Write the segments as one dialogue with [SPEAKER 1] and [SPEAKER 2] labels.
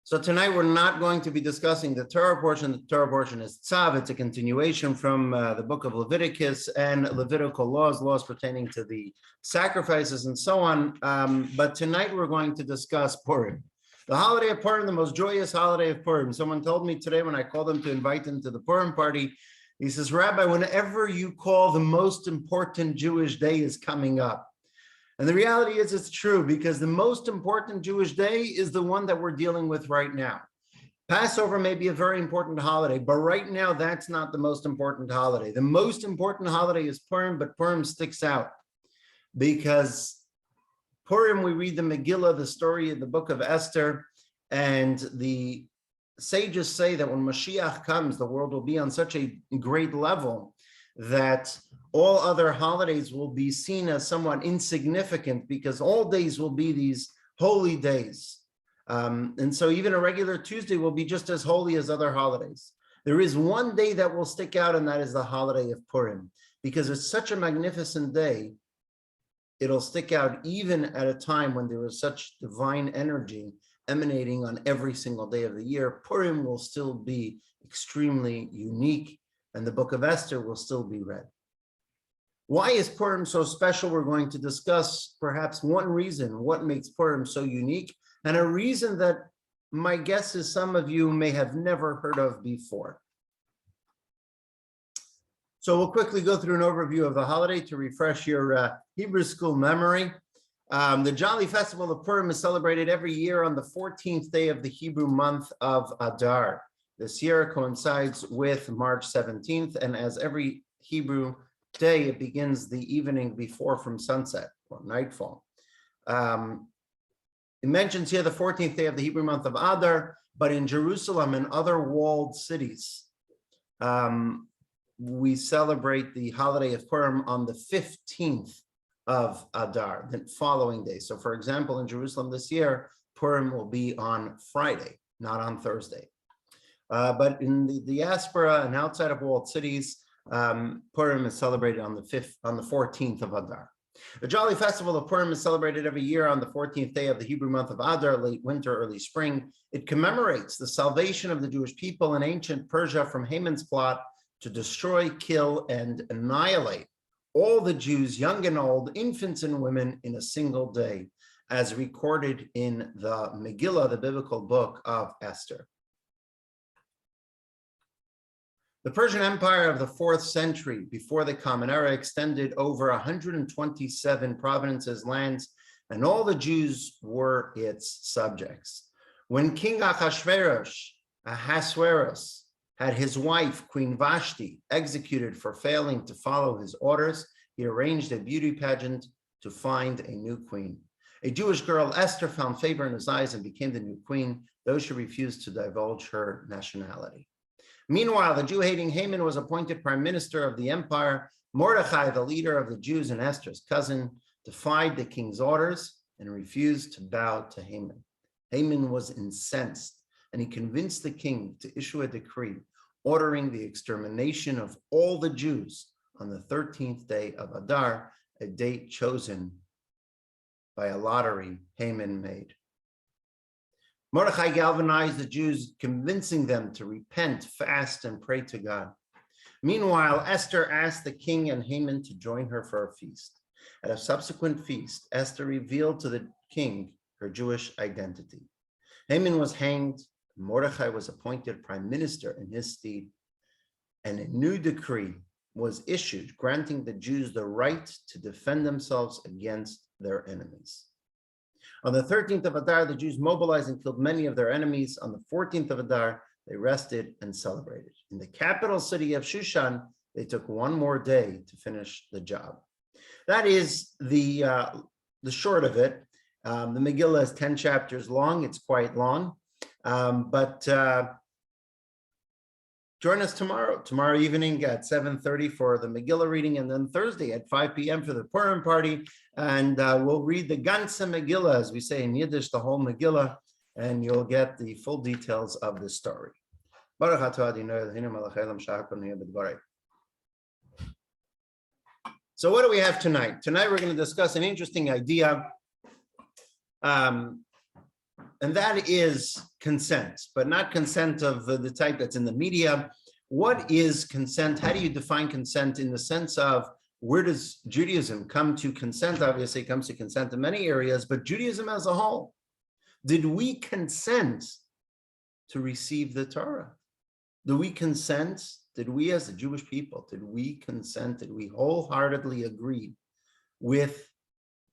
[SPEAKER 1] So tonight we're not going to be discussing the Torah portion. The Torah portion is Tzav. It's a continuation from the book of Leviticus and Levitical laws pertaining to the sacrifices and so on. But tonight we're going to discuss Purim. The holiday of Purim, the most joyous holiday of Purim. Someone told me today when I called him to invite him to the Purim party, he says, Rabbi, whenever you call, the most important Jewish day is coming up. And the reality is it's true, because the most important Jewish day is the one that we're dealing with right now. Passover may be a very important holiday, but right now that's not the most important holiday. The most important holiday is Purim, but Purim sticks out because Purim, we read the Megillah, the story of the book of Esther, and the sages say that when Mashiach comes, the world will be on such a great level that all other holidays will be seen as somewhat insignificant, because all days will be these holy days. And so even a regular Tuesday will be just as holy as other holidays. There is one day that will stick out, and that is the holiday of Purim, because it's such a magnificent day. It'll stick out even at a time when there is such divine energy emanating on every single day of the year. Purim will still be extremely unique, and the book of Esther will still be read. Why is Purim so special? We're going to discuss perhaps one reason, what makes Purim so unique, and a reason that my guess is some of you may have never heard of before. So we'll quickly go through an overview of the holiday to refresh your Hebrew school memory. The Jolly Festival of Purim is celebrated every year on the 14th day of the Hebrew month of Adar. This year coincides with March 17th, and as every Hebrew day, it begins the evening before from sunset or nightfall. It mentions here the 14th day of the Hebrew month of Adar, but in Jerusalem and other walled cities, we celebrate the holiday of Purim on the 15th of Adar, the following day. So for example, in Jerusalem this year, Purim will be on Friday, not on Thursday. But in the diaspora and outside of walled cities, Purim is celebrated on the 14th of Adar. The Jolly Festival of Purim is celebrated every year on the 14th day of the Hebrew month of Adar, late winter, early spring. It commemorates the salvation of the Jewish people in ancient Persia from Haman's plot to destroy, kill, and annihilate all the Jews, young and old, infants and women, in a single day, as recorded in the Megillah, the biblical book of Esther. The Persian Empire of the 4th century before the Common Era extended over 127 provinces, lands, and all the Jews were its subjects. When King Ahasuerus had his wife, Queen Vashti, executed for failing to follow his orders, he arranged a beauty pageant to find a new queen. A Jewish girl, Esther, found favor in his eyes and became the new queen, though she refused to divulge her nationality. Meanwhile, the Jew-hating Haman was appointed prime minister of the empire. Mordechai, the leader of the Jews and Esther's cousin, defied the king's orders and refused to bow to Haman. Haman was incensed, and he convinced the king to issue a decree ordering the extermination of all the Jews on the 13th day of Adar, a date chosen by a lottery Haman made. Mordechai galvanized the Jews, convincing them to repent, fast, and pray to God. Meanwhile, Esther asked the king and Haman to join her for a feast. At a subsequent feast, Esther revealed to the king her Jewish identity. Haman was hanged. Mordechai was appointed prime minister in his stead, and a new decree was issued granting the Jews the right to defend themselves against their enemies. On the 13th of Adar, the Jews mobilized and killed many of their enemies. On the 14th of Adar, they rested and celebrated. In the capital city of Shushan, they took one more day to finish the job. That is the short of it. The Megillah is 10 chapters long. It's quite long. But join us tomorrow evening at 7:30 for the Megillah reading, and then Thursday at 5 p.m. for the Purim party. And we'll read the ganze Megillah, as we say in Yiddish, the whole Megillah, and you'll get the full details of the story. So what do we have tonight? Tonight we're going to discuss an interesting idea. and that is consent, but not consent of the type that's in the media. What is consent? How do you define consent in the sense of where does Judaism come to consent? Obviously, it comes to consent in many areas, but Judaism as a whole. Did we consent to receive the Torah? Do we consent? Did we as the Jewish people, did we consent? Did we wholeheartedly agree with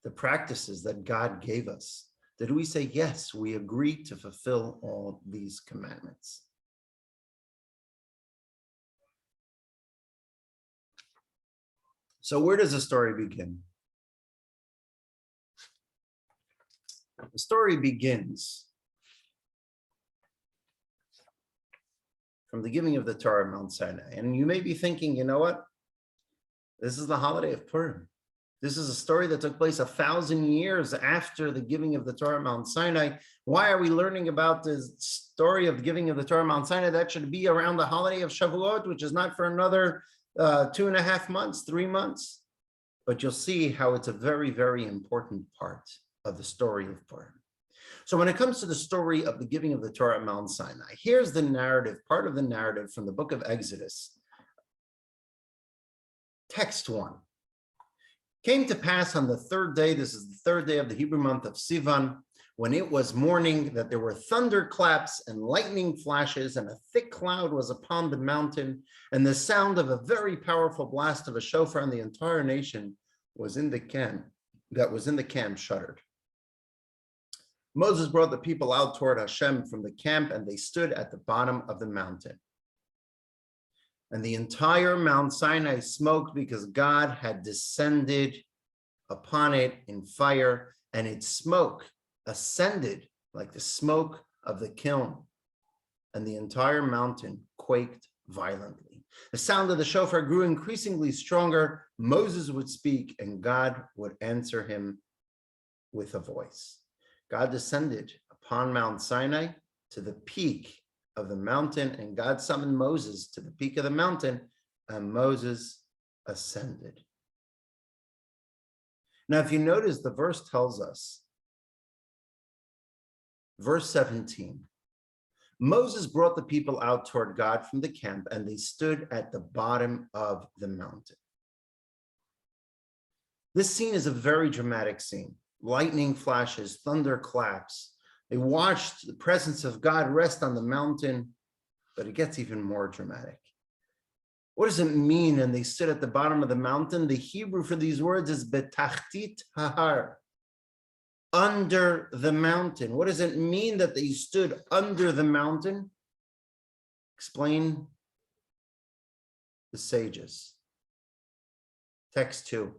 [SPEAKER 1] the practices that God gave us? Did we say, yes, we agree to fulfill all these commandments? So where does the story begin? The story begins from the giving of the Torah at Mount Sinai. And you may be thinking, you know what? This is the holiday of Purim. This is a story that took place 1,000 years after the giving of the Torah at Mount Sinai. Why are we learning about the story of the giving of the Torah at Mount Sinai? That should be around the holiday of Shavuot, which is not for another 2.5 months, 3 months. But you'll see how it's a very, very important part of the story of Purim. So when it comes to the story of the giving of the Torah at Mount Sinai, here's the narrative, part of the narrative from the book of Exodus. Text 1. Came to pass on the third day, this is the third day of the Hebrew month of Sivan, when it was morning, that there were thunderclaps and lightning flashes, and a thick cloud was upon the mountain, and the sound of a very powerful blast of a shofar, and the entire nation was in the camp, shuddered. Moses brought the people out toward Hashem from the camp, and they stood at the bottom of the mountain. And the entire Mount Sinai smoked because God had descended upon it in fire, and its smoke ascended like the smoke of the kiln, and the entire mountain quaked violently. The sound of the shofar grew increasingly stronger. Moses would speak, and God would answer him with a voice. God descended upon Mount Sinai to the peak of the mountain, and God summoned Moses to the peak of the mountain, and Moses ascended. Now, if you notice, the verse tells us, verse 17, Moses brought the people out toward God from the camp, and they stood at the bottom of the mountain. This scene is a very dramatic scene. Lightning flashes, thunder claps. They watched the presence of God rest on the mountain, but it gets even more dramatic. What does it mean? And they stood at the bottom of the mountain. The Hebrew for these words is betachtit hahar, under the mountain. What does it mean that they stood under the mountain? Explain the sages. Text 2.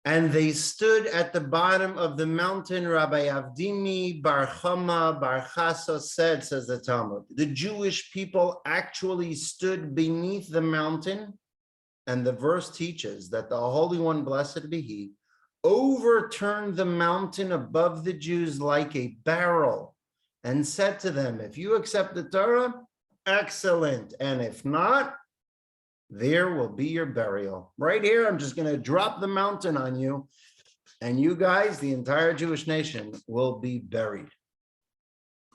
[SPEAKER 1] And they stood at the bottom of the mountain. Rabbi Avdimi Bar Chama Bar Chasa said, says the Talmud, the Jewish people actually stood beneath the mountain, and the verse teaches that the Holy One, blessed be He, overturned the mountain above the Jews like a barrel and said to them, if you accept the Torah, excellent, and if not, there will be your burial. Right here, I'm just going to drop the mountain on you, and you guys, the entire Jewish nation, will be buried.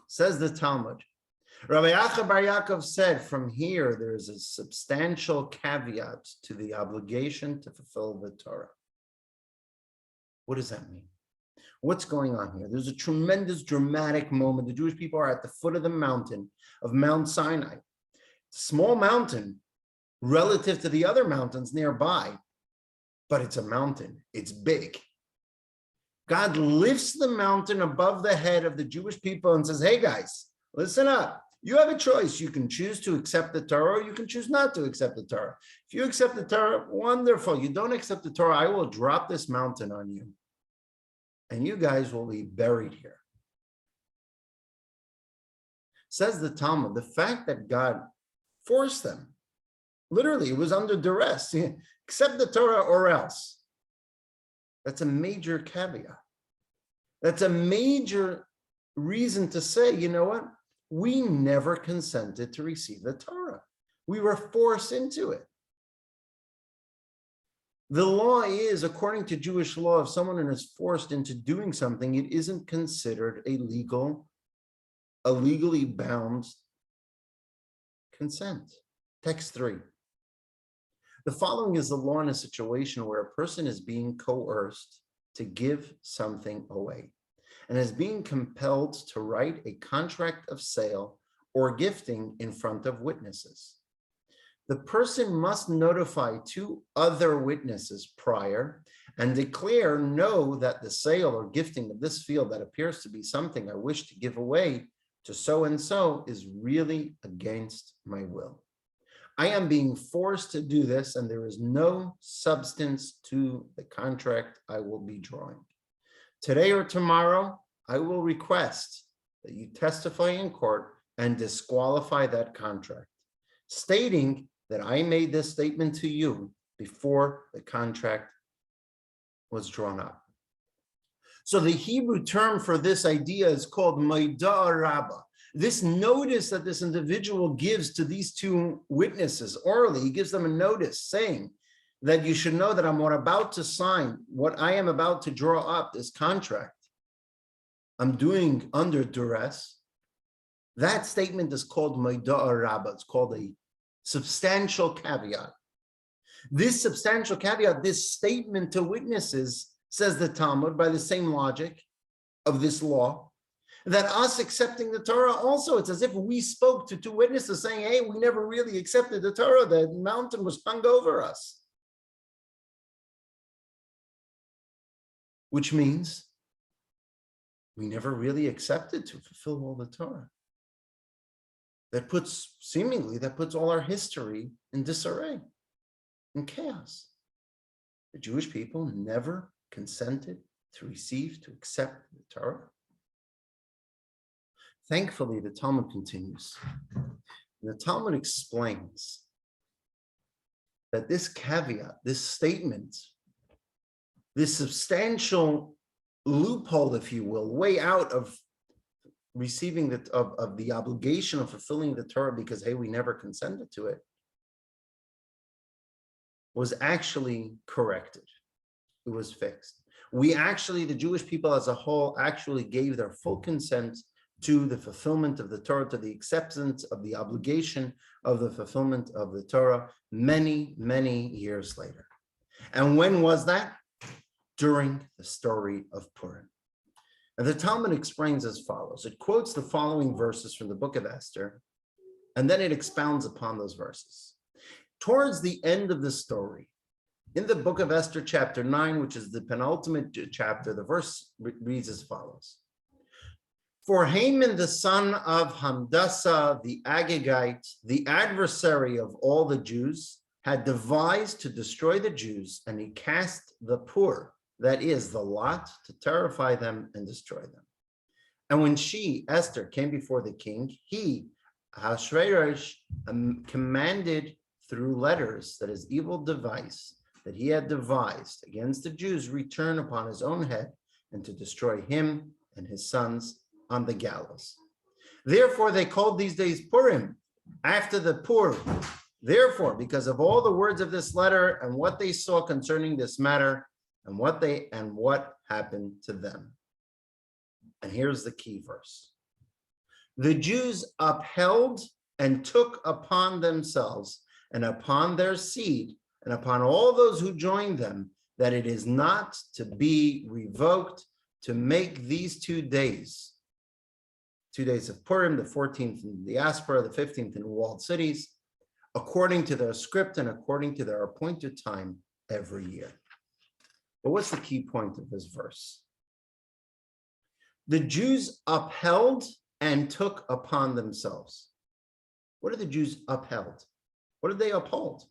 [SPEAKER 1] Says the Talmud. Rabbi Acha Bar Yaakov said, from here, there is a substantial caveat to the obligation to fulfill the Torah. What does that mean? What's going on here? There's a tremendous dramatic moment. The Jewish people are at the foot of the mountain of Mount Sinai. Small mountain, relative to the other mountains nearby, but it's a mountain, it's big. God lifts the mountain above the head of the Jewish people and says, hey guys, listen up. You have a choice. You can choose to accept the Torah, or you can choose not to accept the Torah. If you accept the Torah, wonderful. You don't accept the Torah, I will drop this mountain on you, and you guys will be buried here. Says the Talmud, the fact that God forced them, literally, it was under duress. Accept the Torah or else. That's a major caveat. That's a major reason to say, you know what? We never consented to receive the Torah. We were forced into it. The law is, according to Jewish law, if someone is forced into doing something, it isn't considered a legally bound consent. Text 3. The following is the law in a situation where a person is being coerced to give something away and is being compelled to write a contract of sale or gifting in front of witnesses. The person must notify 2 other witnesses prior and declare, know that the sale or gifting of this field that appears to be something I wish to give away to so-and-so is really against my will. I am being forced to do this, and there is no substance to the contract I will be drawing. Today or tomorrow, I will request that you testify in court and disqualify that contract, stating that I made this statement to you before the contract was drawn up. So the Hebrew term for this idea is called Maidah Rabbah. This notice that this individual gives to these 2 witnesses orally, he gives them a notice saying that you should know that I'm about to sign, what I am about to draw up, this contract, I'm doing under duress. That statement is called Maidah Rabbah. It's called a substantial caveat. This substantial caveat, this statement to witnesses, says the Talmud, by the same logic of this law, that us accepting the Torah also, it's as if we spoke to 2 witnesses saying, hey, we never really accepted the Torah, the mountain was hung over us. Which means we never really accepted to fulfill all the Torah. That puts all our history in disarray, in chaos. The Jewish people never consented to accept the Torah. Thankfully, the Talmud continues. The Talmud explains that this caveat, this statement, this substantial loophole, if you will, way out of receiving the obligation of fulfilling the Torah because, hey, we never consented to it, was actually corrected. It was fixed. The Jewish people as a whole actually gave their full consent to the fulfillment of the Torah, to the acceptance of the obligation of the fulfillment of the Torah many, many years later. And when was that? During the story of Purim. And the Talmud explains as follows. It quotes the following verses from the book of Esther, and then it expounds upon those verses. Towards the end of the story, in the book of Esther, chapter 9, which is the penultimate chapter, the verse reads as follows. For Haman, the son of Hamdasa, the Agagite, the adversary of all the Jews, had devised to destroy the Jews, and he cast the pur, that is, the lot, to terrify them and destroy them. And when she, Esther, came before the king, he, Ahasuerus, commanded through letters that his evil device that he had devised against the Jews return upon his own head, and to destroy him and his sons on the gallows. Therefore, they called these days Purim, after the Pur. Therefore, because of all the words of this letter and what they saw concerning this matter, and what happened to them. And here's the key verse. The Jews upheld and took upon themselves and upon their seed and upon all those who joined them that it is not to be revoked to make these 2 days, 2 days of Purim, the 14th in the diaspora, the 15th in walled cities, according to their script and according to their appointed time every year. But what's the key point of this verse? The Jews upheld and took upon themselves. What did the Jews upheld? What did they uphold?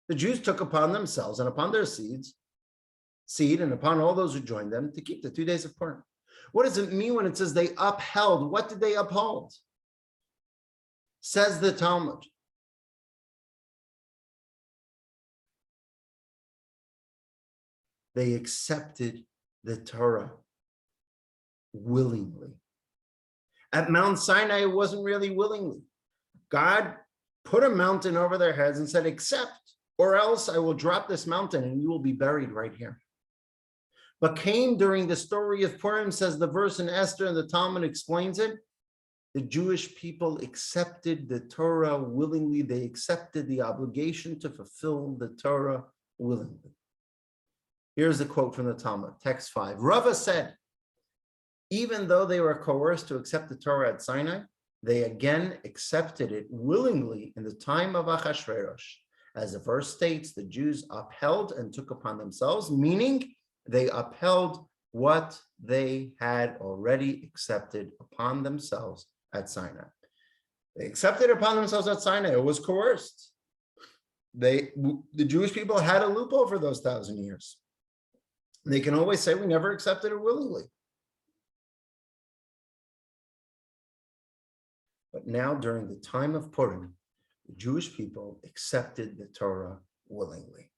[SPEAKER 1] The Jews took upon themselves and upon their seed and upon all those who joined them to keep the 2 days of Purim. What does it mean when it says they upheld? What did they uphold? Says the Talmud. They accepted the Torah willingly. At Mount Sinai, it wasn't really willingly. God put a mountain over their heads and said, accept. or else I will drop this mountain and you will be buried right here. But came during the story of Purim, says the verse in Esther, and the Talmud explains it. The Jewish people accepted the Torah willingly. They accepted the obligation to fulfill the Torah willingly. Here's a quote from the Talmud, text 5. Rava said, even though they were coerced to accept the Torah at Sinai, they again accepted it willingly in the time of Achashverosh. As the verse states, the Jews upheld and took upon themselves, meaning they upheld what they had already accepted upon themselves at Sinai. They accepted upon themselves at Sinai. It was coerced. The Jewish people had a loophole for those 1,000 years. They can always say we never accepted it willingly. But now, during the time of Purim, the Jewish people accepted the Torah willingly.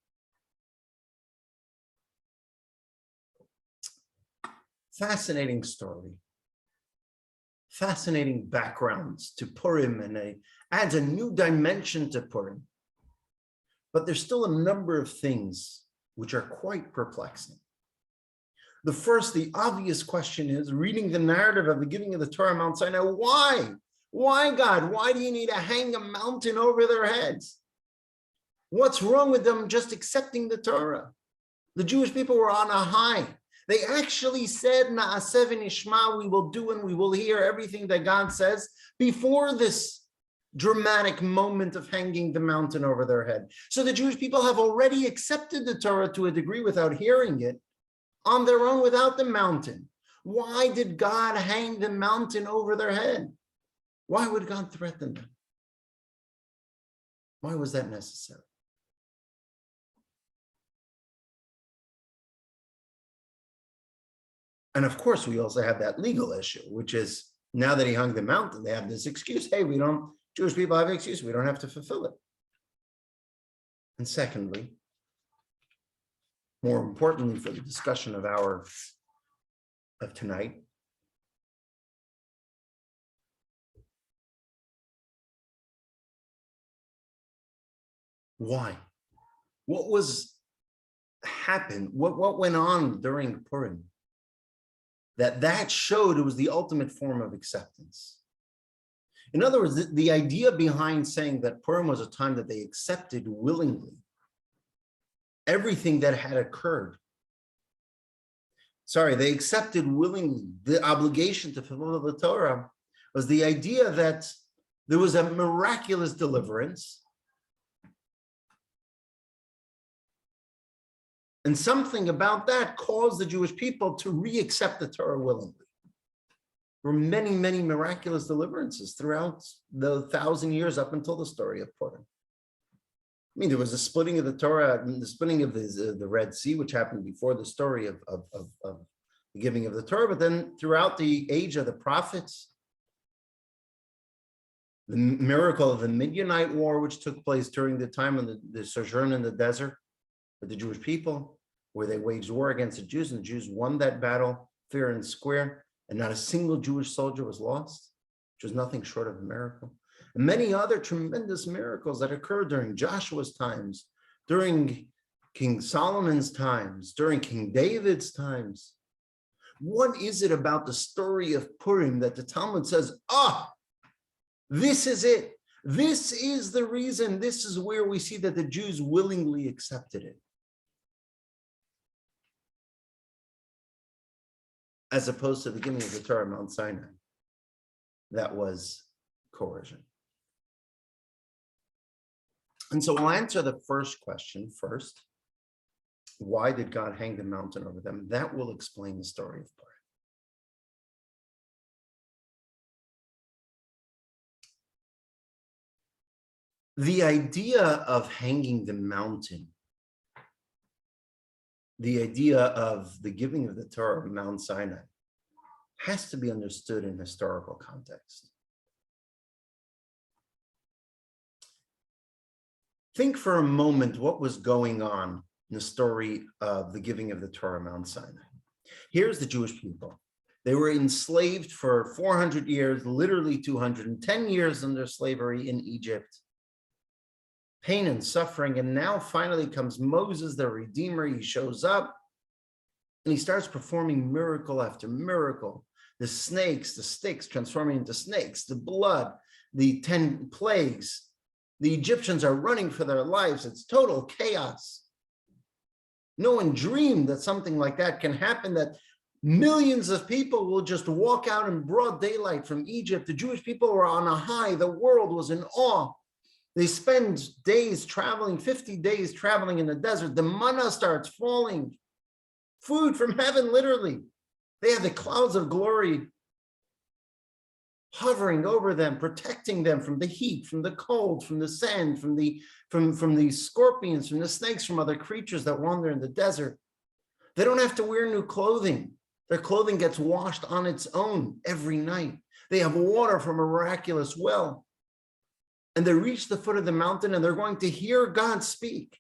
[SPEAKER 1] Fascinating story. Fascinating backgrounds to Purim, and it adds a new dimension to Purim. But there's still a number of things which are quite perplexing. The first, the obvious question is, reading the narrative of the giving of the Torah on Mount Sinai, why? Why, God? Why do you need to hang a mountain over their heads? What's wrong with them just accepting the Torah? The Jewish people were on a high. They actually said, Na'aseh v'nishma, we will do and we will hear everything that God says before this dramatic moment of hanging the mountain over their head. So the Jewish people have already accepted the Torah to a degree without hearing it on their own without the mountain. Why did God hang the mountain over their head? Why would God threaten them? Why was that necessary? And of course, we also have that legal issue, which is now that he hung the mountain, they have this excuse. Hey, Jewish people have an excuse. We don't have to fulfill it. And secondly, more importantly for the discussion of tonight, why? What happened? What went on during Purim? That showed it was the ultimate form of acceptance. In other words, the idea behind saying that Purim was a time that they accepted willingly everything that had occurred. They accepted willingly the obligation to fulfill the Torah was the idea that there was a miraculous deliverance. And something about that caused the Jewish people to re-accept the Torah willingly. There were many, many miraculous deliverances throughout the 1,000 years up until the story of Purim. I mean, there was a splitting of the Torah, the splitting of the Red Sea, which happened before the story of the giving of the Torah, but then throughout the age of the prophets, the miracle of the Midianite War, which took place during the time of the sojourn in the desert with the Jewish people, where they waged war against the Jews, and the Jews won that battle fair and square, and not a single Jewish soldier was lost, which was nothing short of a miracle. And many other tremendous miracles that occurred during Joshua's times, during King Solomon's times, during King David's times. What is it about the story of Purim that the Talmud says, this is it. This is the reason. This is where we see that the Jews willingly accepted it, as opposed to the giving of the Torah on Mount Sinai. That was coercion. And so I'll answer the first question first. Why did God hang the mountain over them? That will explain the story of Purim. The idea of hanging the mountain, the idea of the giving of the Torah on Mount Sinai, has to be understood in historical context. Think for a moment what was going on in the story of the giving of the Torah on Mount Sinai. Here's the Jewish people. They were enslaved for 400 years, literally 210 years under slavery in Egypt. pain and suffering. And now finally comes Moses, the Redeemer. He shows up and he starts performing miracle after miracle. The snakes, the sticks transforming into snakes, the blood, the 10 plagues. The Egyptians are running for their lives. It's total chaos. No one dreamed that something like that can happen, that millions of people will just walk out in broad daylight from Egypt. The Jewish people were on a high. The world was in awe. They spend days traveling, 50 days traveling in the desert. The manna starts falling. Food from heaven, literally. They have the clouds of glory hovering over them, protecting them from the heat, from the cold, from the sand, from the scorpions, from the snakes, from other creatures that wander in the desert. They don't have to wear new clothing. Their clothing gets washed on its own every night. They have water from a miraculous well. And they reach the foot of the mountain and they're going to hear God speak.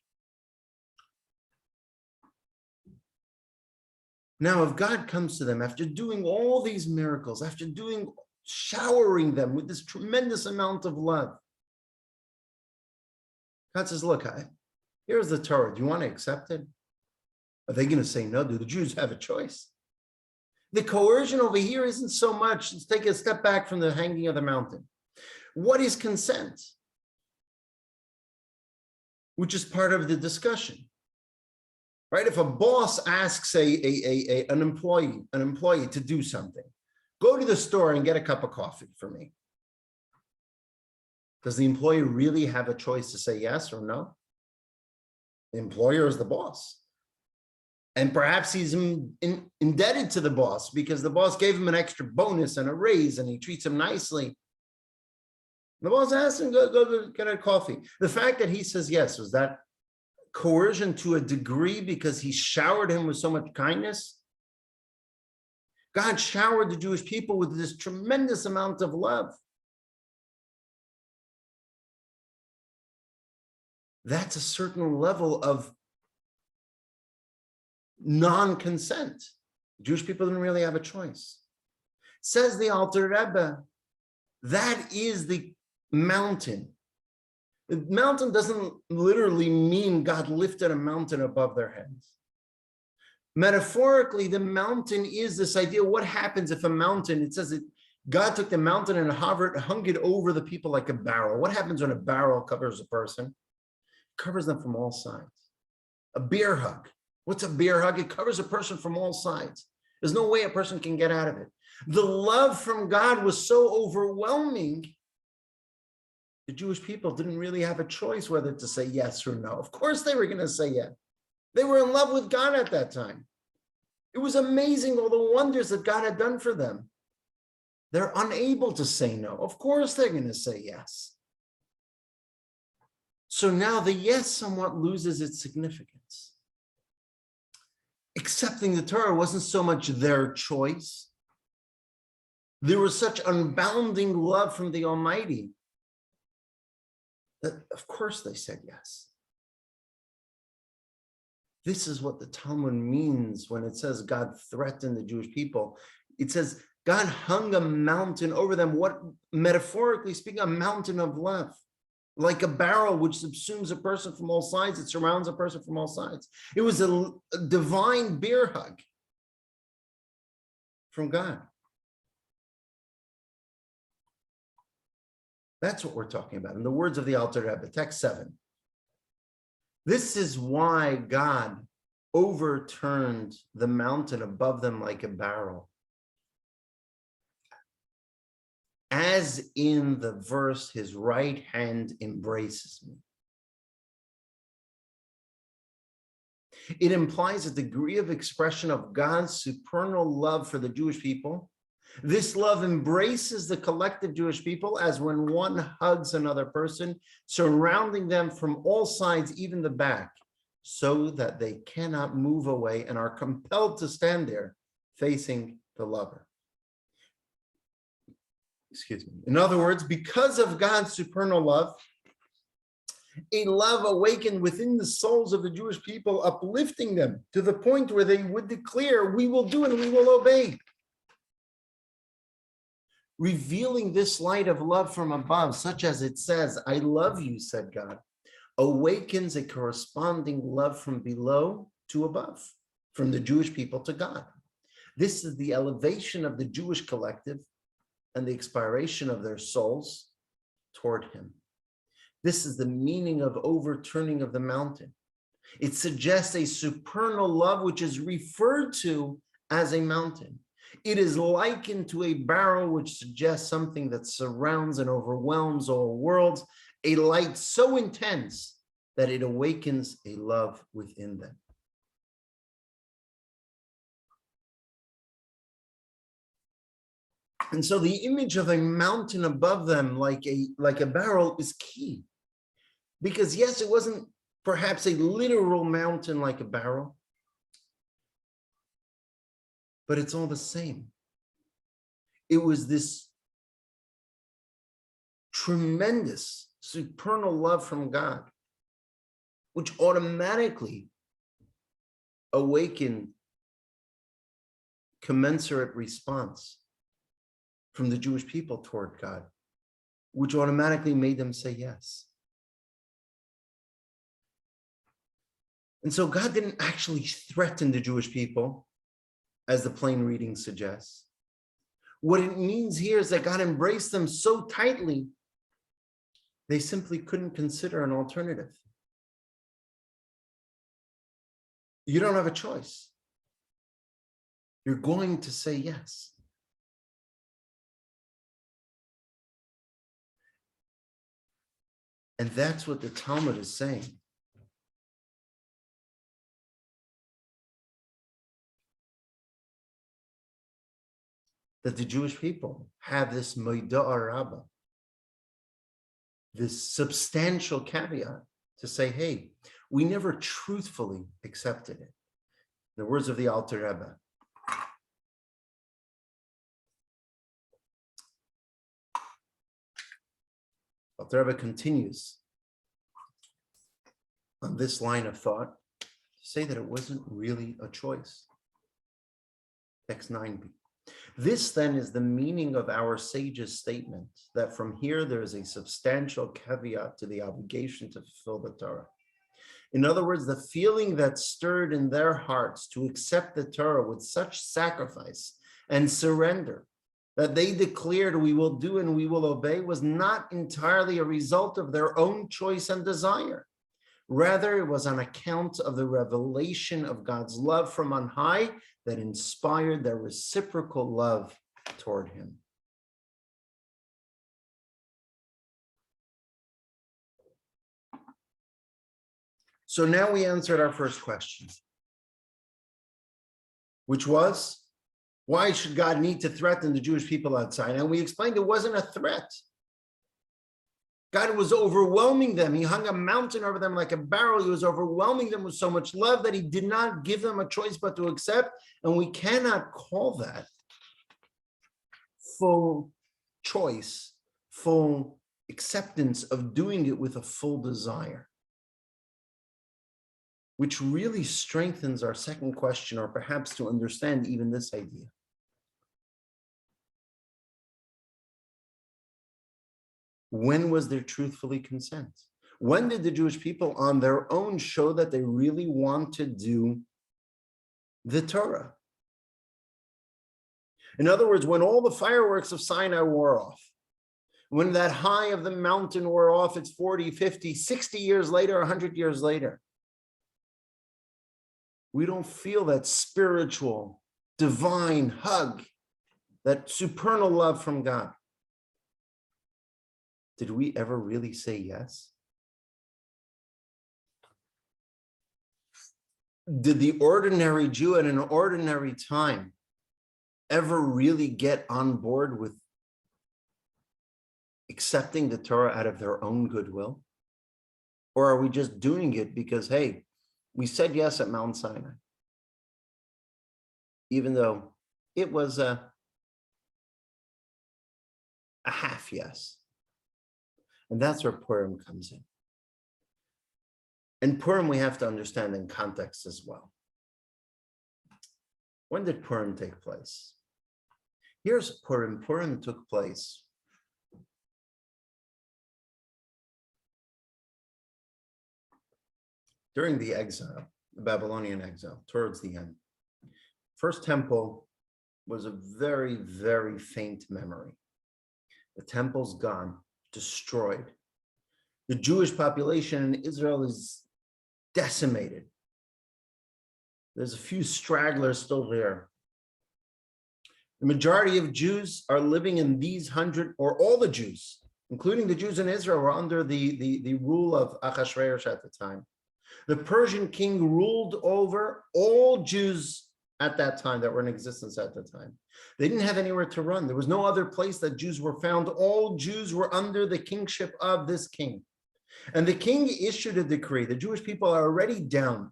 [SPEAKER 1] Now, if God comes to them after doing all these miracles, after showering them with this tremendous amount of love, God says, look, here's the Torah. Do you want to accept it? Are they going to say no? Do the Jews have a choice? The coercion over here isn't so much. Let's take a step back from the hanging of the mountain. What is consent? Which is part of the discussion. Right? If a boss asks an employee to do something, go to the store and get a cup of coffee for me. Does the employee really have a choice to say yes or no? The employer is the boss. And perhaps he's indebted to the boss because the boss gave him an extra bonus and a raise and he treats him nicely. The boss asks him, go get a coffee. The fact that he says yes, was that coercion to a degree because he showered him with so much kindness? God showered the Jewish people with this tremendous amount of love. That's a certain level of non-consent. Jewish people didn't really have a choice. Says the Alter Rebbe, that is the mountain. The mountain doesn't literally mean God lifted a mountain above their heads. Metaphorically, the mountain is this idea. What happens if a mountain, it says that God took the mountain and hung it over the people like a barrel. What happens when a barrel covers a person? It covers them from all sides. A bear hug. What's a bear hug? It covers a person from all sides. There's no way a person can get out of it. The love from God was so overwhelming, the Jewish people didn't really have a choice whether to say yes or no. Of course they were going to say yes. They were in love with God at that time. It was amazing all the wonders that God had done for them. They're unable to say no. Of course they're going to say yes. So now the yes somewhat loses its significance. Accepting the Torah wasn't so much their choice. There was such unbounding love from the Almighty that of course they said yes. This is what the Talmud means when it says God threatened the Jewish people. It says God hung a mountain over them. What, metaphorically speaking, a mountain of love, like a barrel which subsumes a person from all sides. It surrounds a person from all sides. It was a divine bear hug from God. That's what we're talking about. In the words of the Alter Rebbe, text 7. This is why God overturned the mountain above them like a barrel. As in the verse, his right hand embraces me. It implies a degree of expression of God's supernal love for the Jewish people. This love embraces the collective Jewish people as when one hugs another person, surrounding them from all sides, even the back, so that they cannot move away and are compelled to stand there facing the lover. Excuse me. In other words, because of God's supernal love, a love awakened within the souls of the Jewish people, uplifting them to the point where they would declare, we will do and we will obey. Revealing this light of love from above, such as it says, I love you, said God. awakens a corresponding love from below to above, from the Jewish people to God. This is the elevation of the Jewish collective and the expiration of their souls toward him. This is the meaning of overturning of the mountain. It suggests a supernal love which is referred to as a mountain. It is likened to a barrel which suggests something that surrounds and overwhelms all worlds, a light so intense that it awakens a love within them. And so the image of a mountain above them like a barrel is key. Because yes, it wasn't perhaps a literal mountain like a barrel, but it's all the same. It was this tremendous, supernal love from God, which automatically awakened commensurate response from the Jewish people toward God, which automatically made them say yes. And so God didn't actually threaten the Jewish people, as the plain reading suggests. What it means here is that God embraced them so tightly, they simply couldn't consider an alternative. You don't have a choice. You're going to say yes. And that's what the Talmud is saying. That the Jewish people have this moidah rabbah, this substantial caveat to say, hey, we never truthfully accepted it. In the words of the Alter Rebbe, Alter Rebbe continues on this line of thought to say that it wasn't really a choice. Text 9b. This then is the meaning of our sage's statement that from here there is a substantial caveat to the obligation to fulfill the Torah. In other words, the feeling that stirred in their hearts to accept the Torah with such sacrifice and surrender that they declared we will do and we will obey was not entirely a result of their own choice and desire. Rather, it was on account of the revelation of God's love from on high that inspired their reciprocal love toward him. So now we answered our first question, which was, why should God need to threaten the Jewish people outside? And we explained it wasn't a threat. God was overwhelming them. He hung a mountain over them like a barrel. He was overwhelming them with so much love that he did not give them a choice but to accept. And we cannot call that full choice, full acceptance of doing it with a full desire, which really strengthens our second question, or perhaps to understand even this idea. When was there truthfully consent? When did the Jewish people on their own show that they really want to do the Torah? In other words, when all the fireworks of Sinai wore off, when that high of the mountain wore off, it's 40, 50, 60 years later, 100 years later, we don't feel that spiritual, divine hug, that supernal love from God. Did we ever really say yes? Did the ordinary Jew at an ordinary time ever really get on board with accepting the Torah out of their own goodwill? Or are we just doing it because, hey, we said yes at Mount Sinai, even though it was a half yes? And that's where Purim comes in. And Purim we have to understand in context as well. When did Purim take place? Here's Purim. Purim took place during the exile, the Babylonian exile, towards the end. First temple was a very, very faint memory. The temple's gone, destroyed. The Jewish population in Israel is decimated. There's a few stragglers still there. The majority of Jews are living in these 100, or all the Jews, including the Jews in Israel, were under the rule of Ahasuerus at the time. The Persian king ruled over all Jews at that time that were in existence at the time. They didn't have anywhere to run. There was no other place that Jews were found. All Jews were under the kingship of this king. And the king issued a decree. The Jewish people are already down.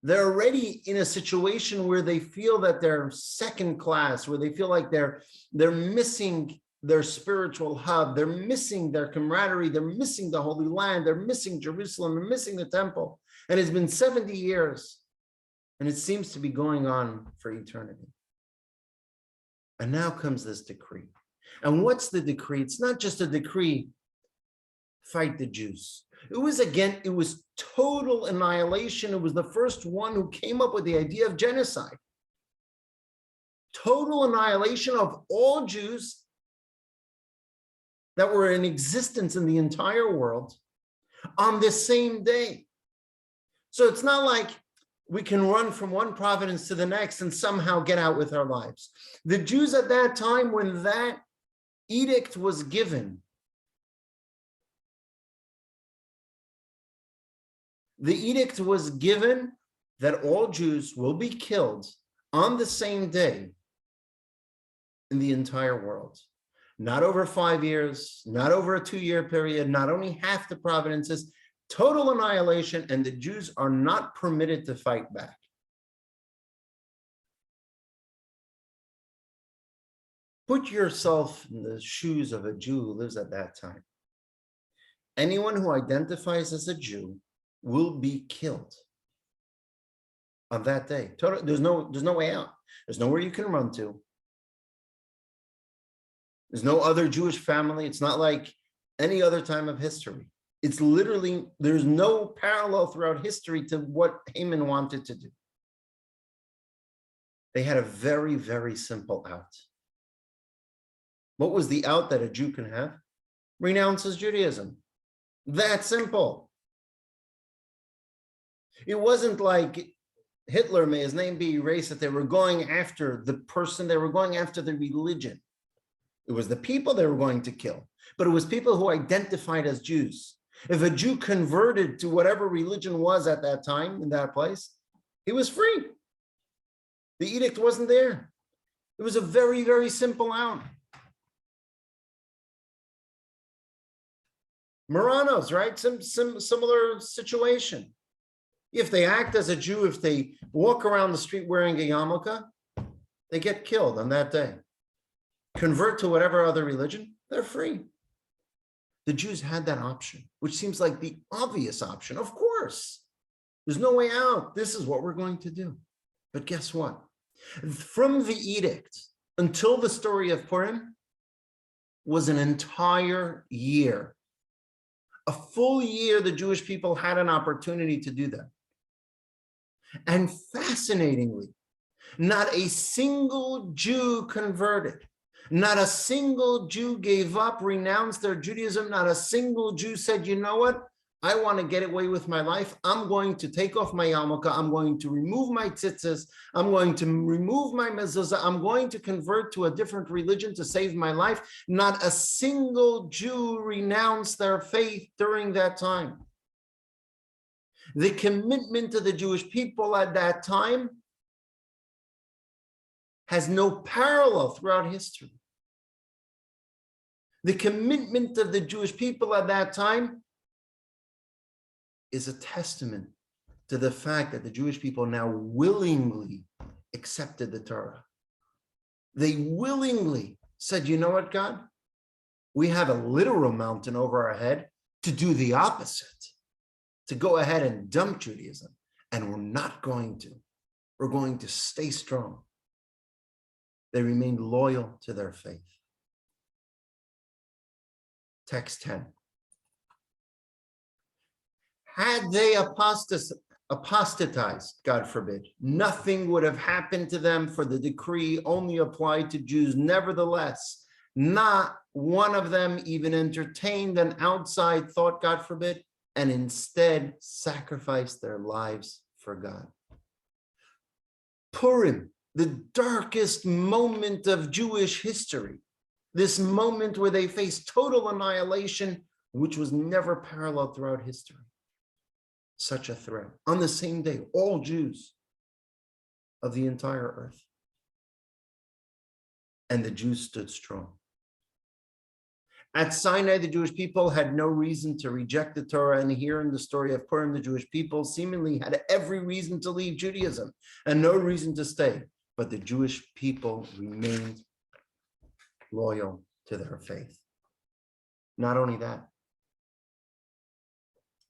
[SPEAKER 1] They're already in a situation where they feel that they're second class, where they feel like they're missing their spiritual hub. They're missing their camaraderie. They're missing the Holy Land. They're missing Jerusalem. They're missing the temple. And it's been 70 years. And it seems to be going on for eternity. And now comes this decree. And what's the decree? It's not just a decree, fight the Jews. It was total annihilation. It was the first one who came up with the idea of genocide. Total annihilation of all Jews that were in existence in the entire world on this same day. So it's not like we can run from one province to the next and somehow get out with our lives. The Jews at that time, when that edict was given, the edict was given that all Jews will be killed on the same day in the entire world. Not over 5 years, not over a 2-year period, not only half the provinces, total annihilation, and the Jews are not permitted to fight back. Put yourself in the shoes of a Jew who lives at that time. Anyone who identifies as a Jew will be killed on that day. There's no way out. There's nowhere you can run to. There's no other Jewish family. It's not like any other time of history. It's literally, there's no parallel throughout history to what Haman wanted to do. They had a very, very simple out. What was the out that a Jew can have? Renounce his Judaism. That simple. It wasn't like Hitler, may his name be erased, that they were going after the person, they were going after the religion. It was the people they were going to kill, but it was people who identified as Jews. If a Jew converted to whatever religion was at that time in that place, he was free. The edict wasn't there. It was a very, very simple out. Marranos, right? Some similar situation. If they act as a Jew, if they walk around the street wearing a yarmulke, they get killed on that day. Convert to whatever other religion, they're free. The Jews had that option, which seems like the obvious option. Of course, there's no way out. This is what we're going to do. But guess what? From the edict until the story of Purim was an entire year. A full year, the Jewish people had an opportunity to do that. And fascinatingly, not a single Jew converted. Not a single Jew gave up, renounced their Judaism. Not a single Jew said, you know what? I want to get away with my life. I'm going to take off my yarmulke. I'm going to remove my tzitzis. I'm going to remove my mezuzah. I'm going to convert to a different religion to save my life. Not a single Jew renounced their faith during that time. The commitment to the Jewish people at that time has no parallel throughout history. The commitment of the Jewish people at that time is a testament to the fact that the Jewish people now willingly accepted the Torah. They willingly said, you know what, God? We have a literal mountain over our head to do the opposite, to go ahead and dump Judaism. And we're not going to. We're going to stay strong. They remained loyal to their faith. Text 10. Had they apostatized, God forbid, nothing would have happened to them, for the decree only applied to Jews. Nevertheless, not one of them even entertained an outside thought, God forbid, and instead sacrificed their lives for God. Purim, the darkest moment of Jewish history, this moment where they faced total annihilation, which was never paralleled throughout history. Such a threat. On the same day, all Jews of the entire earth. And the Jews stood strong. At Sinai, the Jewish people had no reason to reject the Torah, and here in the story of Purim, the Jewish people seemingly had every reason to leave Judaism and no reason to stay, but the Jewish people remained loyal to their faith. Not only that,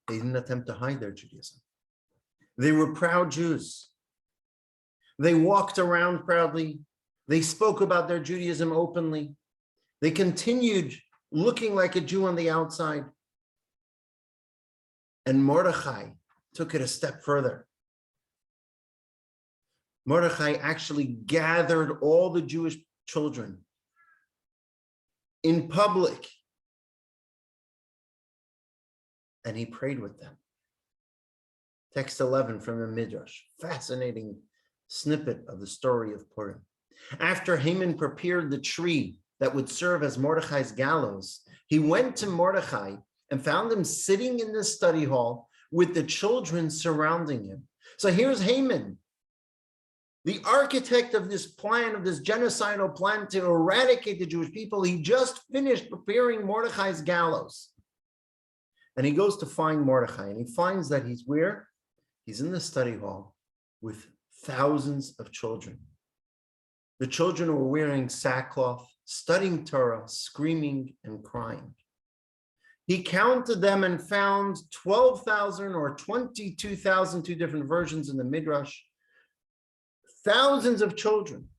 [SPEAKER 1] they didn't attempt to hide their Judaism. They were proud Jews. They walked around proudly. They spoke about their Judaism openly. They continued looking like a Jew on the outside. And Mordechai took it a step further. Mordechai actually gathered all the Jewish children in public, and he prayed with them. Text 11 from the Midrash, fascinating snippet of the story of Purim. After Haman prepared the tree that would serve as Mordechai's gallows, he went to Mordechai and found him sitting in the study hall with the children surrounding him. So here's Haman, the architect of this plan, of this genocidal plan to eradicate the Jewish people. He just finished preparing Mordechai's gallows. And he goes to find Mordechai, and he finds that he's where? He's in the study hall with thousands of children. The children were wearing sackcloth, studying Torah, screaming and crying. He counted them and found 12,000 or 22,000, two different versions in the Midrash, thousands of children.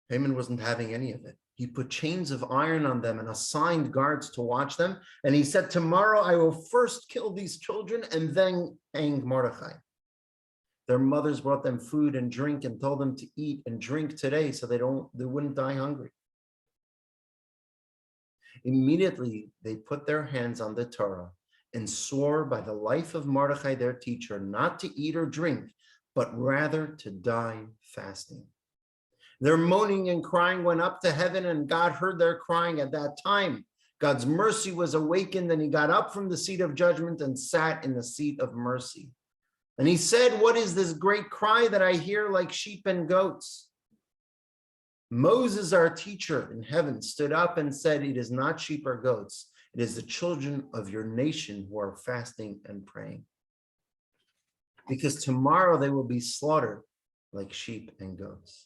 [SPEAKER 1] Haman wasn't having any of it. He put chains of iron on them and assigned guards to watch them. And he said, tomorrow I will first kill these children and then hang Mordechai. Their mothers brought them food and drink and told them to eat and drink today so they wouldn't die hungry. Immediately, they put their hands on the Torah and swore by the life of Mordechai, their teacher, not to eat or drink, but rather to die fasting. Their moaning and crying went up to heaven, and God heard their crying. At that time, God's mercy was awakened, and he got up from the seat of judgment and sat in the seat of mercy. And he said, what is this great cry that I hear like sheep and goats? Moses, our teacher in heaven, stood up and said, it is not sheep or goats. It is the children of your nation who are fasting and praying. Because tomorrow they will be slaughtered like sheep and goats.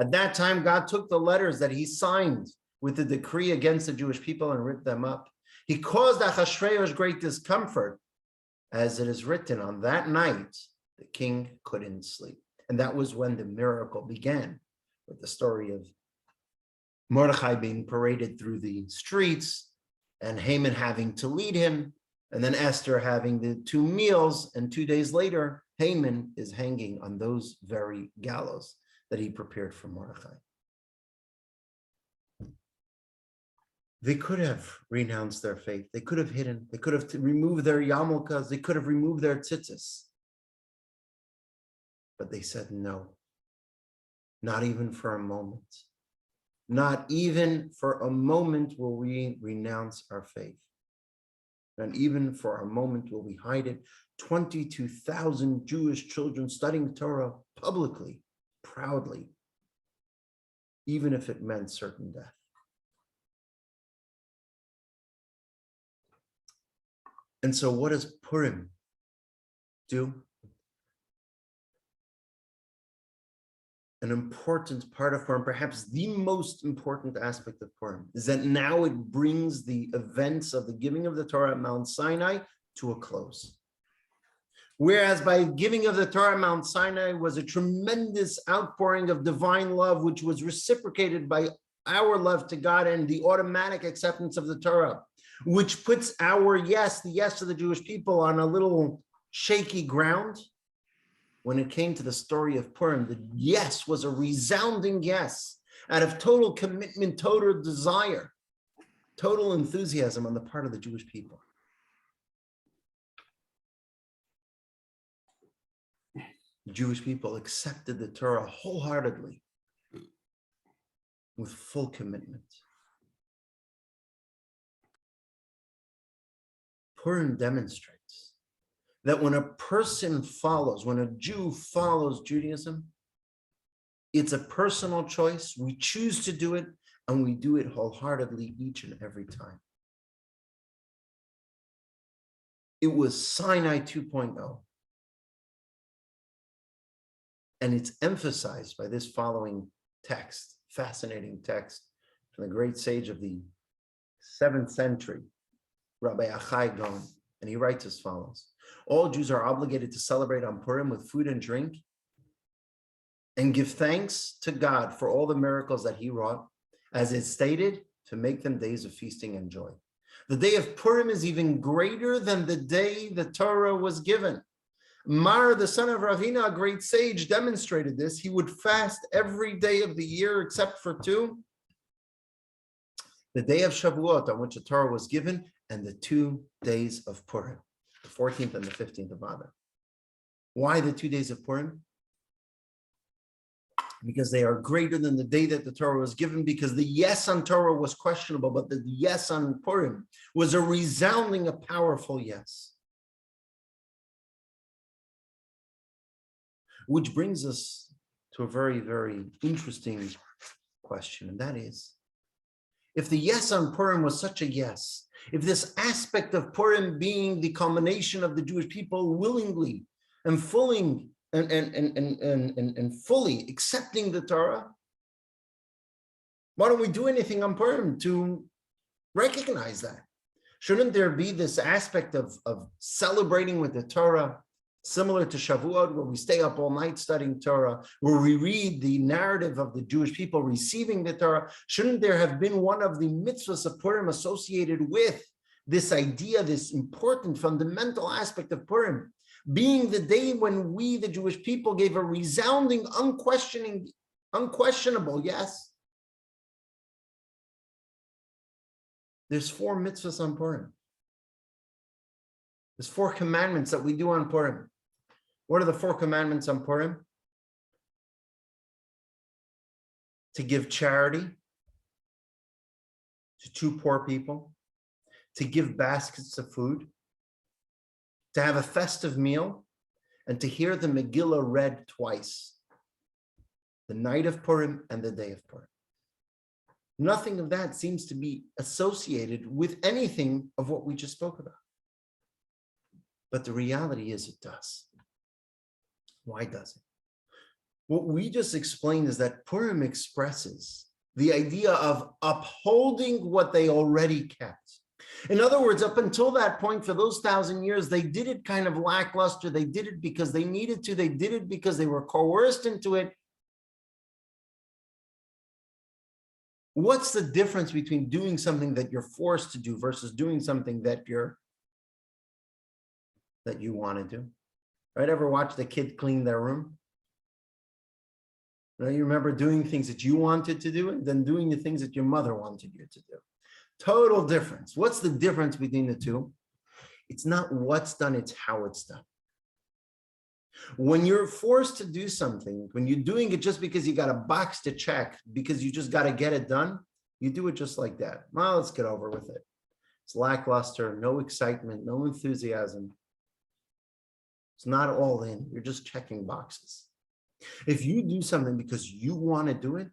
[SPEAKER 1] At that time, God took the letters that he signed with the decree against the Jewish people and ripped them up. He caused Ahasuerus great discomfort, as it is written, on that night, the king couldn't sleep. And that was when the miracle began, with the story of Mordechai being paraded through the streets and Haman having to lead him, and then Esther having the 2 meals, and 2 days later, Haman is hanging on those very gallows that he prepared for Mordechai. They could have renounced their faith. They could have hidden. They could have removed their yarmulkes. They could have removed their tzitzis. But they said no, not even for a moment. Not even for a moment will we renounce our faith. Not even for a moment will we hide it. 22,000 Jewish children studying Torah publicly, proudly, even if it meant certain death. And so what does Purim do? An important part of Purim, perhaps the most important aspect of Purim, is that now it brings the events of the giving of the Torah at Mount Sinai to a close. Whereas by giving of the Torah at Mount Sinai was a tremendous outpouring of divine love, which was reciprocated by our love to God and the automatic acceptance of the Torah. which puts our yes, the yes of the Jewish people, on a little shaky ground. When it came to the story of Purim, the yes was a resounding yes, out of total commitment, total desire, total enthusiasm on the part of the Jewish people. The Jewish people accepted the Torah wholeheartedly, with full commitment. Purim demonstrates that when a person follows, when a Jew follows Judaism, it's a personal choice. We choose to do it, and we do it wholeheartedly each and every time. It was Sinai 2.0. And it's emphasized by this following text, fascinating text from the great sage of the 7th century, Rabbi Achai Gaon. And he writes as follows: all Jews are obligated to celebrate on Purim with food and drink and give thanks to God for all the miracles that he wrought, as is stated, to make them days of feasting and joy. The day of Purim is even greater than the day the Torah was given. Mar, the son of Ravina, a great sage, demonstrated this. He would fast every day of the year except for 2. The day of Shavuot, on which the Torah was given, and the 2 days of Purim, the 14th and the 15th of Adar. Why the 2 days of Purim? Because they are greater than the day that the Torah was given, because the yes on Torah was questionable, but the yes on Purim was a resounding, a powerful yes. Which brings us to a very, very interesting question, and that is, if the yes on Purim was such a yes, if this aspect of Purim being the culmination of the Jewish people willingly and fully and fully accepting the Torah, why don't we do anything on Purim to recognize that? Shouldn't there be this aspect of celebrating with the Torah, similar to Shavuot, where we stay up all night studying Torah, where we read the narrative of the Jewish people receiving the Torah? Shouldn't there have been one of the mitzvahs of Purim associated with this idea, this important fundamental aspect of Purim, being the day when we, the Jewish people, gave a resounding, unquestionable yes? There's 4 mitzvahs on Purim. There's 4 commandments that we do on Purim. What are the 4 commandments on Purim? To give charity to 2 poor people, to give baskets of food, to have a festive meal, and to hear the Megillah read twice, the night of Purim and the day of Purim. Nothing of that seems to be associated with anything of what we just spoke about. But the reality is it does. Why does it? What we just explained is that Purim expresses the idea of upholding what they already kept. In other words, up until that point, for those 1,000 years, they did it kind of lackluster. They did it because they needed to. They did it because they were coerced into it. What's the difference between doing something that you're forced to do versus doing something that you want to do? Right? Ever watch the kid clean their room? You remember doing things that you wanted to do and then doing the things that your mother wanted you to do. Total difference. What's the difference between the two? It's not what's done, it's how it's done. When you're forced to do something, when you're doing it just because you got a box to check, because you just got to get it done, you do it just like that. Well, let's get over with it. It's lackluster, no excitement, no enthusiasm. It's not all in. You're just checking boxes. If you do something because you want to do it,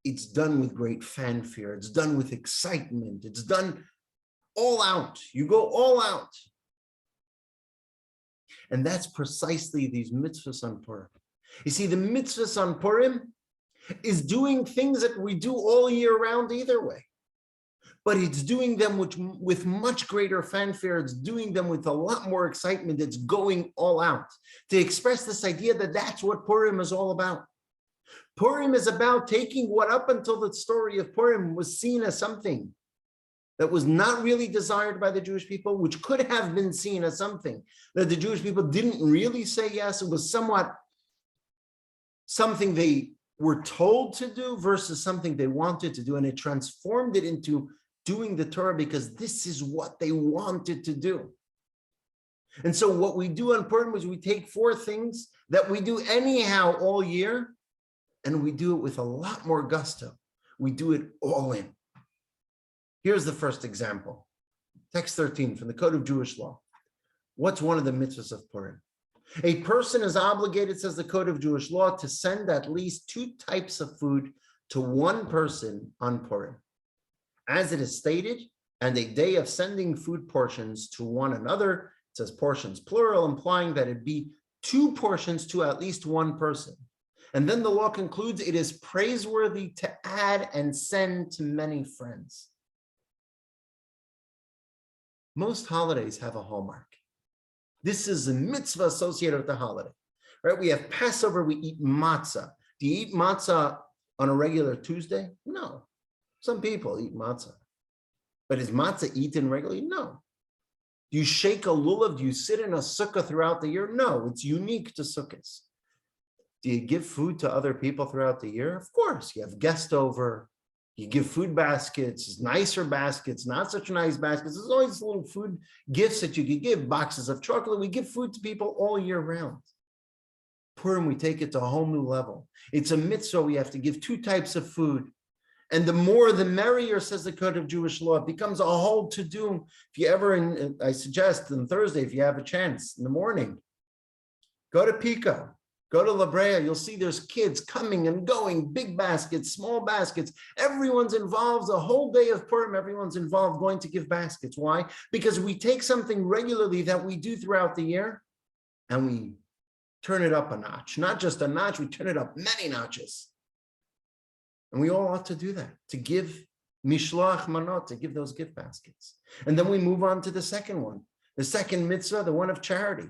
[SPEAKER 1] it's done with great fanfare. It's done with excitement. It's done all out. You go all out. And that's precisely these mitzvahs on Purim. You see, the mitzvahs on Purim is doing things that we do all year round either way. But it's doing them with much greater fanfare. It's doing them with a lot more excitement. It's going all out to express this idea that that's what Purim is all about. Purim is about taking what up until the story of Purim was seen as something that was not really desired by the Jewish people, which could have been seen as something that the Jewish people didn't really say yes. It was somewhat something they were told to do versus something they wanted to do. And it transformed it into doing the Torah because this is what they wanted to do. And so what we do on Purim is we take 4 things that we do anyhow all year, and we do it with a lot more gusto. We do it all in. Here's the first example. Text 13 from the Code of Jewish Law. What's one of the mitzvahs of Purim? A person is obligated, says the Code of Jewish Law, to send at least 2 types of food to one person on Purim. As it is stated, and a day of sending food portions to one another, it says portions plural, implying that it be 2 portions to at least one person. And then the law concludes it is praiseworthy to add and send to many friends. Most holidays have a hallmark. This is a mitzvah associated with the holiday, right? We have Passover, we eat matzah. Do you eat matzah on a regular Tuesday? No. Some people eat matzah. But is matzah eaten regularly? No. Do you shake a lulav? Do you sit in a sukkah throughout the year? No, it's unique to sukkahs. Do you give food to other people throughout the year? Of course, you have guests over. You give food baskets, nicer baskets, not such nice baskets. There's always little food gifts that you could give, boxes of chocolate. We give food to people all year round. Purim, we take it to a whole new level. It's a mitzvah. We have to give 2 types of food. And the more, the merrier, says the Code of Jewish Law. It becomes a whole to-do. If you ever, I suggest on Thursday, if you have a chance in the morning, go to Pico. Go to La Brea, you'll see there's kids coming and going, big baskets, small baskets. Everyone's involved, the whole day of Purim, everyone's involved going to give baskets. Why? Because we take something regularly that we do throughout the year and we turn it up a notch. Not just a notch, we turn it up many notches. And we all ought to do that, to give mishloach manot, to give those gift baskets. And then we move on to the second one, the second mitzvah, the one of charity.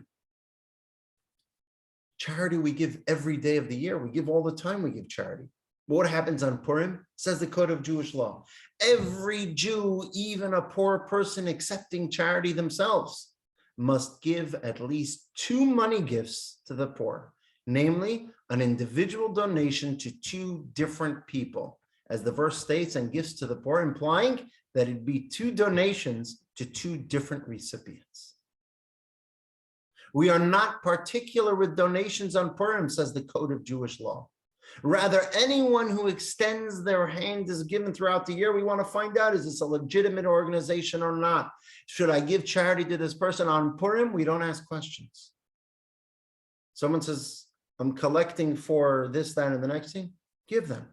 [SPEAKER 1] Charity we give every day of the year. We give all the time, we give charity. But what happens on Purim? Says the Code of Jewish Law. Every Jew, even a poor person accepting charity themselves, must give at least 2 money gifts to the poor, namely an individual donation to 2 different people, as the verse states, and gifts to the poor, implying that it'd be 2 donations to 2 different recipients. We are not particular with donations on Purim, says the Code of Jewish Law. Rather, anyone who extends their hand is given throughout the year. We want to find out, is this a legitimate organization or not? Should I give charity to this person on Purim? We don't ask questions. Someone says, I'm collecting for this, that, and the next thing. Give them.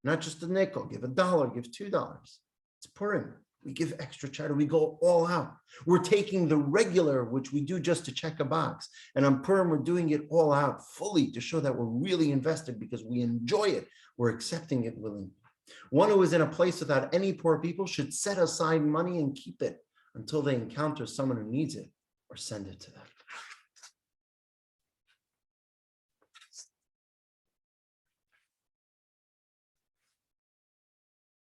[SPEAKER 1] Not just a nickel. Give $1, give $2. It's Purim. We give extra charity. We go all out. We're taking the regular, which we do just to check a box. And on Purim, we're doing it all out fully to show that we're really invested because we enjoy it. We're accepting it willingly. One who is in a place without any poor people should set aside money and keep it until they encounter someone who needs it or send it to them.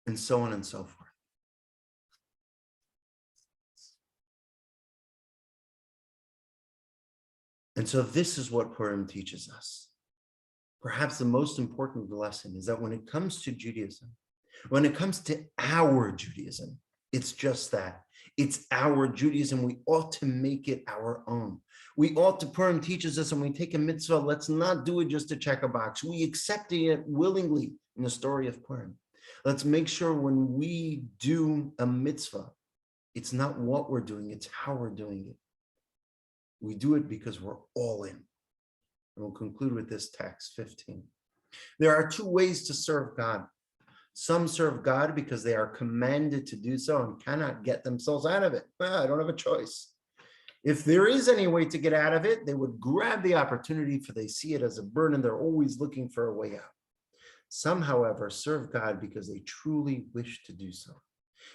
[SPEAKER 1] And so on and so forth. And so this is what Purim teaches us. Perhaps the most important lesson is that when it comes to Judaism, when it comes to our Judaism, it's just that. It's our Judaism. We ought to make it our own. We ought to, Purim teaches us, when we take a mitzvah, let's not do it just to check a box. We accept it willingly in the story of Purim. Let's make sure when we do a mitzvah, it's not what we're doing, it's how we're doing it. We do it because we're all in. And we'll conclude with this text, 15. There are 2 ways to serve God. Some serve God because they are commanded to do so and cannot get themselves out of it. Well, I don't have a choice. If there is any way to get out of it, they would grab the opportunity, for they see it as a burden. They're always looking for a way out. Some, however, serve God because they truly wish to do so.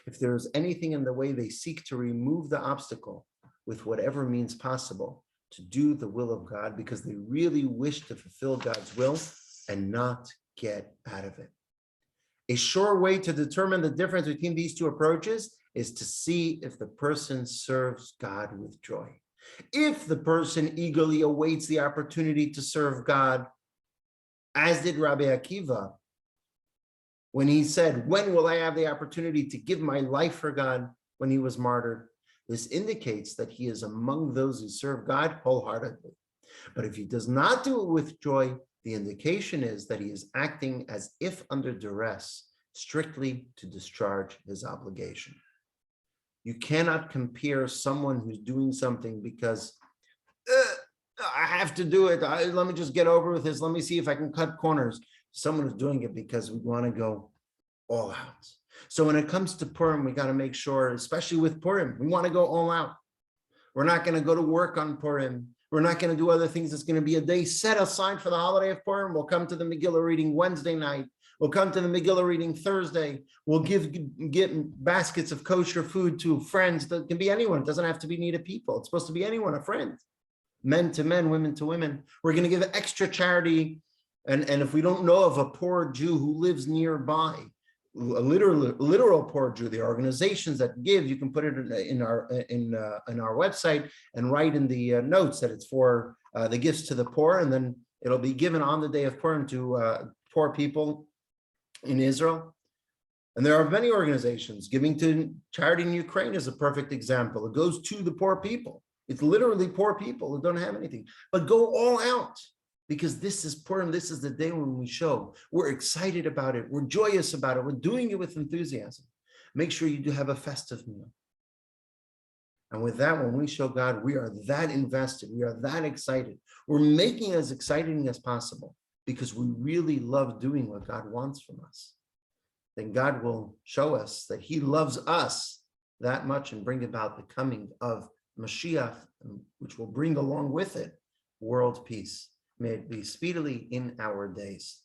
[SPEAKER 1] If there is anything in the way, they seek to remove the obstacle with whatever means possible to do the will of God because they really wish to fulfill God's will and not get out of it. A sure way to determine the difference between these 2 approaches is to see if the person serves God with joy. If the person eagerly awaits the opportunity to serve God, as did Rabbi Akiva, when he said, when will I have the opportunity to give my life for God, when he was martyred? This indicates that he is among those who serve God wholeheartedly. But if he does not do it with joy, the indication is that he is acting as if under duress, strictly to discharge his obligation. You cannot compare someone who's doing something because I have to do it. Let me just get over with this. Let me see if I can cut corners. Someone who's doing it because we want to go all out. So when it comes to Purim, we got to make sure, especially with Purim, we want to go all out. We're not going to go to work on Purim. We're not going to do other things. It's going to be a day set aside for the holiday of Purim. We'll come to the Megillah reading Wednesday night. We'll come to the Megillah reading Thursday. We'll get baskets of kosher food to friends. That can be anyone. It doesn't have to be needed people. It's supposed to be anyone, a friend. Men to men, women to women. We're going to give extra charity. And if we don't know of a poor Jew who lives nearby, a literal poor Jew, the organizations that give, you can put it in our website and write in the notes that it's for the gifts to the poor, and then it'll be given on the day of Purim to poor people in Israel. And there are many organizations. Giving to charity in Ukraine is a perfect example. It goes to the poor people. It's literally poor people who don't have anything. But go all out, because this is Purim. This is the day when we show we're excited about it. We're joyous about it. We're doing it with enthusiasm. Make sure you do have a festive meal. And with that, when we show God, we are that invested. We are that excited. We're making it as exciting as possible because we really love doing what God wants from us. Then God will show us that he loves us that much and bring about the coming of Mashiach, which will bring along with it world peace. May it be speedily in our days.